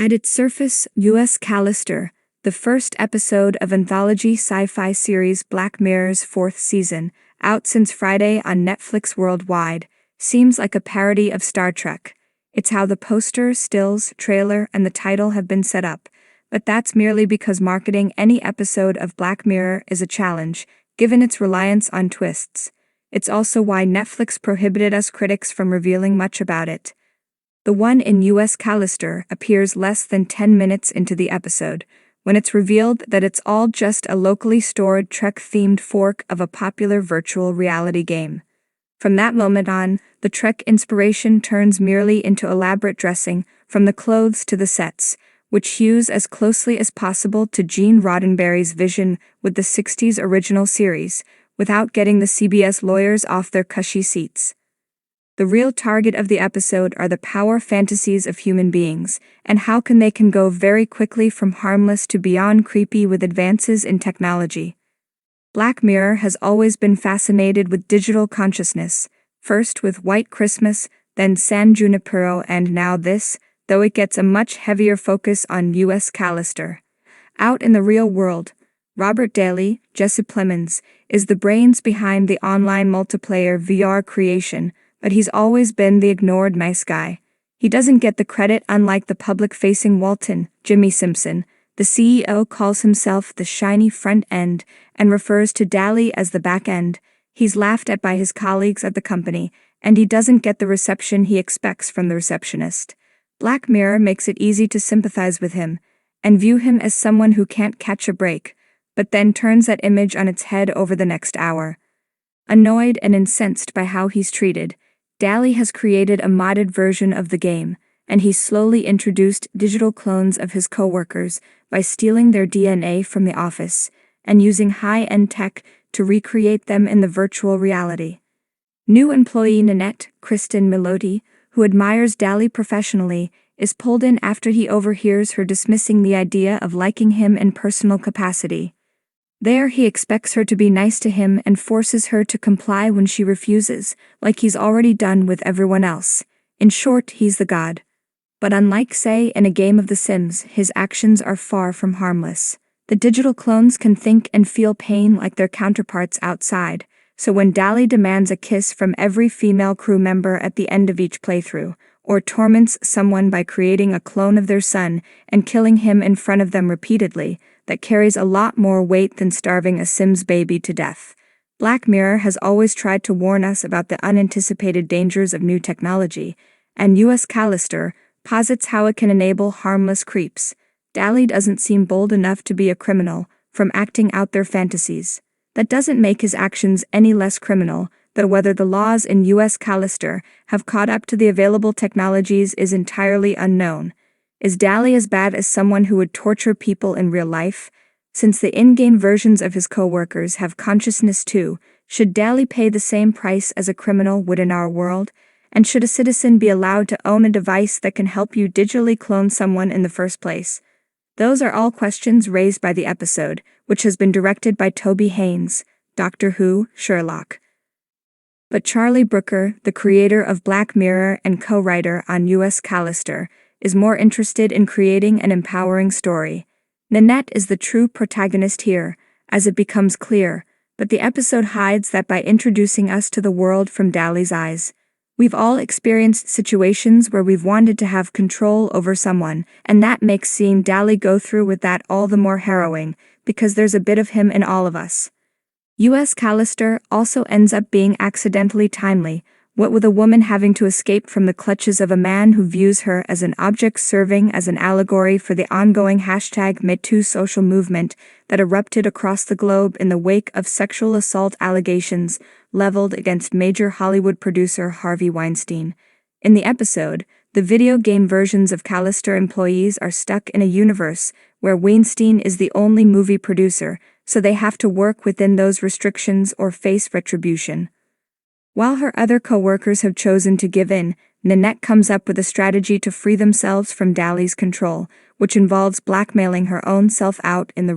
At its surface, U.S. Callister, the first episode of anthology sci-fi series Black Mirror's fourth season, out since Friday on Netflix worldwide, seems like a parody of Star Trek. It's how the poster, stills, trailer, and the title have been set up, but that's merely because marketing any episode of Black Mirror is a challenge, given its reliance on twists. It's also why Netflix prohibited us critics from revealing much about it. The one in U.S. Callister appears less than 10 minutes into the episode, when it's revealed that it's all just a locally stored Trek-themed fork of a popular virtual reality game. From that moment on, the Trek inspiration turns merely into elaborate dressing, from the clothes to the sets, which hews as closely as possible to Gene Roddenberry's vision with the 60s original series, without getting the CBS lawyers off their cushy seats. The real target of the episode are the power fantasies of human beings, and how they can go very quickly from harmless to beyond creepy with advances in technology. Black Mirror has always been fascinated with digital consciousness, first with White Christmas, then San Junipero, and now this, though it gets a much heavier focus on U.S. Callister. Out in the real world, Robert Daly, Jesse Plemons, is the brains behind the online multiplayer VR creation, but he's always been the ignored nice guy. He doesn't get the credit, unlike the public-facing Walton, Jimmy Simpson. The CEO calls himself the shiny front end and refers to Daly as the back end. He's laughed at by his colleagues at the company, and he doesn't get the reception he expects from the receptionist. Black Mirror makes it easy to sympathize with him and view him as someone who can't catch a break, but then turns that image on its head over the next hour. Annoyed and incensed by how he's treated, Daly has created a modded version of the game, and he's slowly introduced digital clones of his coworkers by stealing their DNA from the office and using high-end tech to recreate them in the virtual reality. New employee Nanette, Kristen Milotti, who admires Daly professionally, is pulled in after he overhears her dismissing the idea of liking him in personal capacity. There he expects her to be nice to him and forces her to comply when she refuses, like he's already done with everyone else. In short, he's the god. But unlike, say, in a game of The Sims, his actions are far from harmless. The digital clones can think and feel pain like their counterparts outside, so when Daly demands a kiss from every female crew member at the end of each playthrough, or torments someone by creating a clone of their son and killing him in front of them repeatedly, that carries a lot more weight than starving a Sims baby to death. Black Mirror has always tried to warn us about the unanticipated dangers of new technology, and U.S. Callister posits how it can enable harmless creeps. Daly doesn't seem bold enough to be a criminal, from acting out their fantasies. That doesn't make his actions any less criminal, though whether the laws in U.S. Callister have caught up to the available technologies is entirely unknown. Is Daly as bad as someone who would torture people in real life? Since the in-game versions of his co-workers have consciousness too, should Daly pay the same price as a criminal would in our world? And should a citizen be allowed to own a device that can help you digitally clone someone in the first place? Those are all questions raised by the episode, which has been directed by Toby Haynes, Doctor Who, Sherlock. But Charlie Brooker, the creator of Black Mirror and co-writer on U.S. Callister, is more interested in creating an empowering story. Nanette is the true protagonist here, as it becomes clear, but the episode hides that by introducing us to the world from Daly's eyes. We've all experienced situations where we've wanted to have control over someone, and that makes seeing Daly go through with that all the more harrowing, because there's a bit of him in all of us. U.S. Callister also ends up being accidentally timely, what with a woman having to escape from the clutches of a man who views her as an object serving as an allegory for the ongoing #MeToo social movement that erupted across the globe in the wake of sexual assault allegations leveled against major Hollywood producer Harvey Weinstein. In the episode, the video game versions of Callister employees are stuck in a universe where Weinstein is the only movie producer, so they have to work within those restrictions or face retribution. While her other co-workers have chosen to give in, Nanette comes up with a strategy to free themselves from Daly's control, which involves blackmailing her own self out in the